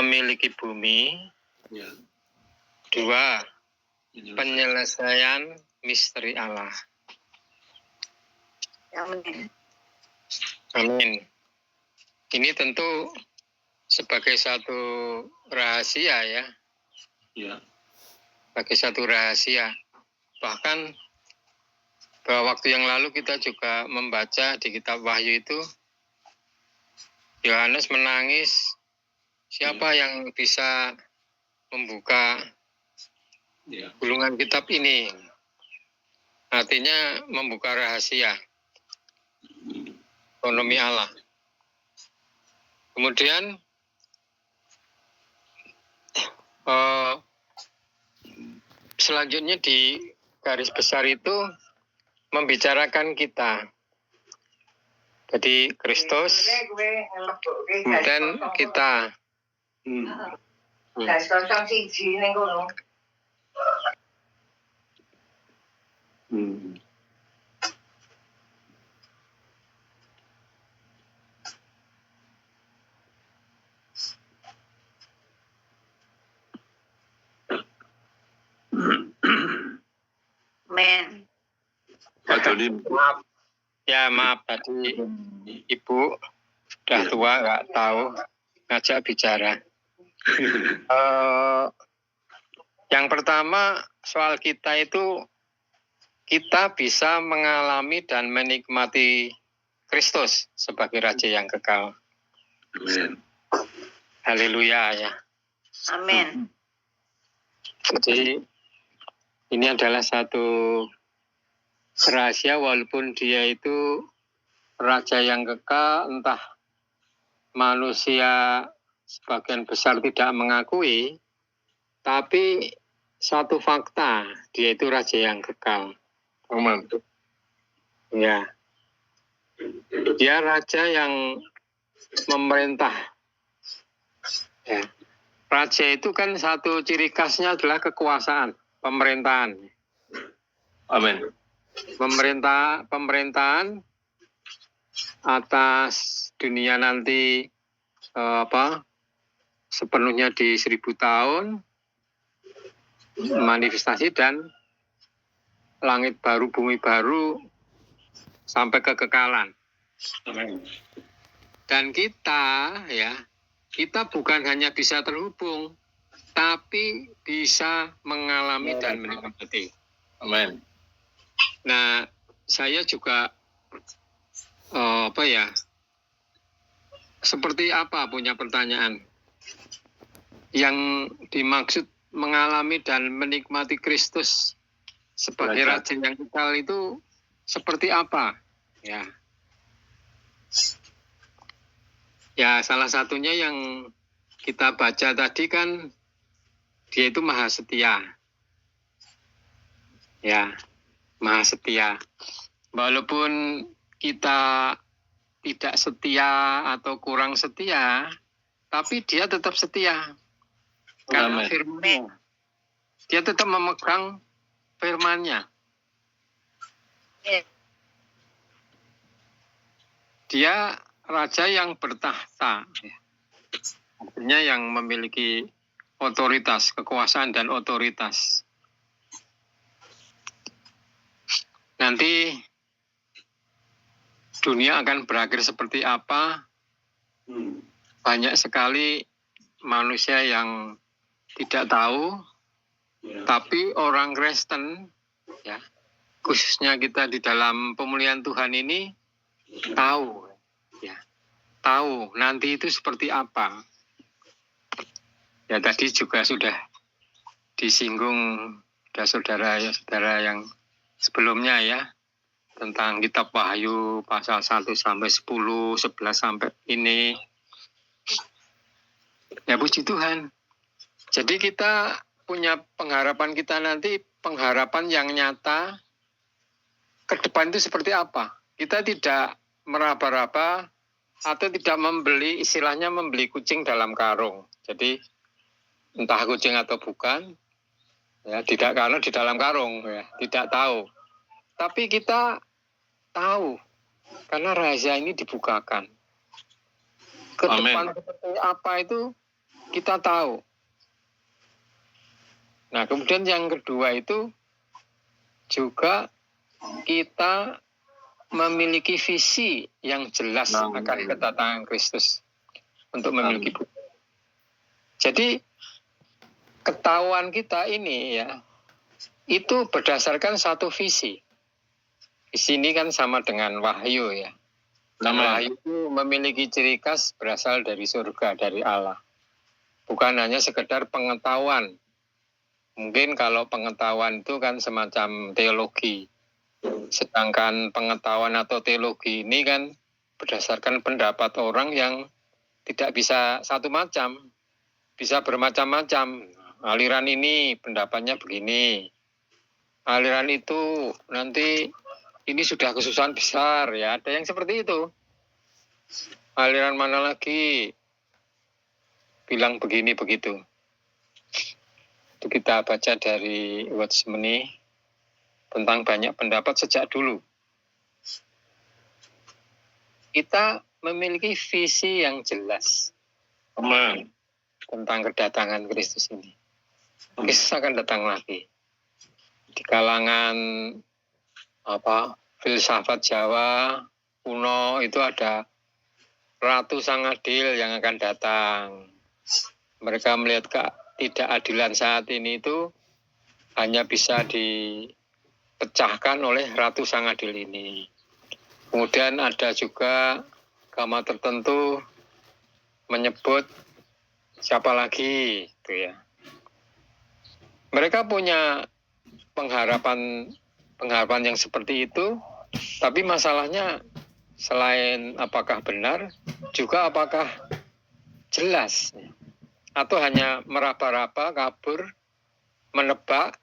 memiliki bumi. Ya. 2. Penyelesaian misteri Allah. Amin. Amin. Ini tentu sebagai satu rahasia ya. Ya. Sebagai satu rahasia. Bahkan beberapa waktu yang lalu kita juga membaca di kitab Wahyu itu, Yohanes menangis, siapa yang bisa membuka gulungan kitab ini? Artinya membuka rahasia ekonomi Allah. Kemudian selanjutnya di garis besar itu membicarakan kita. Jadi Kristus dan kita. Amen. Maaf. Ya maaf tadi Ibu sudah tua nggak tahu ngajak bicara. Yang pertama soal kita itu, kita bisa mengalami dan menikmati Kristus sebagai Raja yang kekal. Amin. Haleluya ya. Amin. Jadi ini adalah satu rahasia, walaupun dia itu Raja yang kekal, entah manusia sebagian besar tidak mengakui, tapi satu fakta, dia itu Raja yang kekal. Amin. Ya. Dia Raja yang memerintah. Ya. Raja itu kan satu ciri khasnya adalah kekuasaan, pemerintahan. Amin. Pemerintahan atas dunia nanti sepenuhnya di 1000 tahun, manifestasi dan langit baru, bumi baru sampai kekekalan. Amin. Dan kita bukan hanya bisa terhubung, tapi bisa mengalami dan menikmati. Amin. Nah, saya juga seperti apa punya pertanyaan. Yang dimaksud mengalami dan menikmati Kristus sebagai Raja yang kekal itu seperti apa? Ya, salah satunya yang kita baca tadi kan, dia itu maha setia. Ya, maha setia. Walaupun kita tidak setia atau kurang setia, tapi dia tetap setia. Karena firman-Nya. Dia tetap memegang firman-Nya. Dia Raja yang bertahta. Artinya yang memiliki otoritas, kekuasaan dan otoritas. Nanti dunia akan berakhir seperti apa? Banyak sekali manusia yang tidak tahu, tapi orang Kristen, ya, khususnya kita di dalam pemulihan Tuhan ini tahu, ya, tahu nanti itu seperti apa. Ya tadi juga sudah disinggung saudara-saudara yang sebelumnya ya, tentang kitab Wahyu pasal 1 sampai 10, 11 sampai ini. Ya puji Tuhan. Jadi kita punya pengharapan, kita nanti pengharapan yang nyata ke depan itu seperti apa. Kita tidak meraba-raba atau tidak membeli, istilahnya membeli kucing dalam karung. Jadi entah kucing atau bukan, ya tidak, karena di dalam karung, ya tidak tahu. Tapi kita tahu karena rahasia ini dibukakan. Ke depan seperti apa itu kita tahu. Nah, kemudian yang kedua itu juga kita memiliki visi yang jelas akan kedatangan Kristus untuk memiliki bumi. Jadi ketahuan kita ini ya, itu berdasarkan satu visi. Visi ini kan sama dengan wahyu ya. Dan wahyu itu memiliki ciri khas berasal dari surga, dari Allah. Bukan hanya sekedar pengetahuan. Mungkin kalau pengetahuan itu kan semacam teologi. Sedangkan pengetahuan atau teologi ini kan berdasarkan pendapat orang yang tidak bisa satu macam. Bisa bermacam-macam. Aliran ini pendapatnya begini. Aliran itu nanti ini sudah kesusahan besar ya. Ada yang seperti itu. Aliran mana lagi bilang begini begitu. Itu kita baca dari Watchmeni tentang banyak pendapat sejak dulu. Kita memiliki visi yang jelas tentang kedatangan Kristus ini. Kristus akan datang lagi. Di kalangan filsafat Jawa kuno itu ada Ratu Sang Adil yang akan datang. Mereka melihat ketidakadilan saat ini itu hanya bisa dipecahkan oleh Ratu Sang Adil ini. Kemudian ada juga agama tertentu menyebut siapa lagi itu ya. Mereka punya pengharapan yang seperti itu, tapi masalahnya selain apakah benar, juga apakah jelas, atau hanya meraba-raba, kabur, menebak,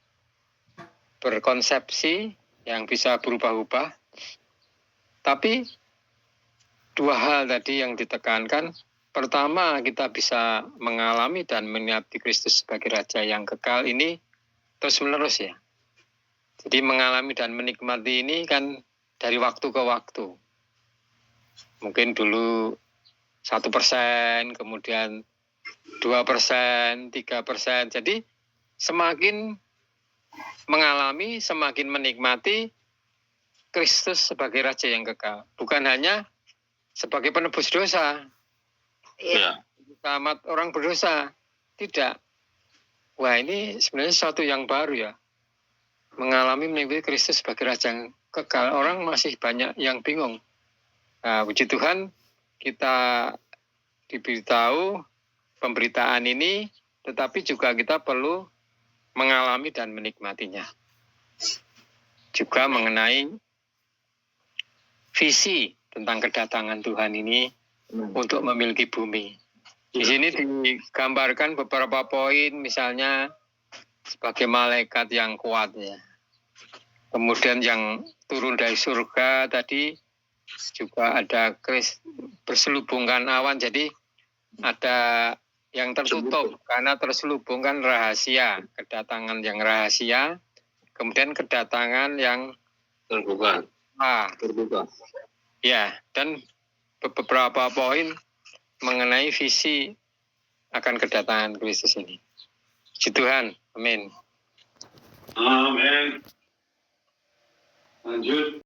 berkonsepsi yang bisa berubah-ubah. Tapi dua hal tadi yang ditekankan. Pertama, kita bisa mengalami dan menikmati Kristus sebagai Raja yang kekal ini terus-menerus ya. Jadi mengalami dan menikmati ini kan dari waktu ke waktu. Mungkin dulu 1%, kemudian 2%, 3%. Jadi semakin mengalami, semakin menikmati Kristus sebagai Raja yang kekal. Bukan hanya sebagai penebus dosa. Iya. Selamat orang berdosa. Tidak. Wah, ini sebenarnya sesuatu yang baru ya. Mengalami menikmati Kristus sebagai Raja yang kekal. Orang masih banyak yang bingung. Nah, puji Tuhan kita diberitahu pemberitaan ini, tetapi juga kita perlu mengalami dan menikmatinya. Juga mengenai visi tentang kedatangan Tuhan ini untuk memiliki bumi. Di sini digambarkan beberapa poin, misalnya sebagai malaikat yang kuat ya. Kemudian yang turun dari surga tadi juga ada berselubungkan awan, jadi ada yang tertutup karena terselubungkan rahasia, kedatangan yang rahasia, kemudian kedatangan yang Terbuka. Terbuka. Ya, dan beberapa poin mengenai visi akan kedatangan Kristus ini. Puji Tuhan, amin. Amin. Lanjut.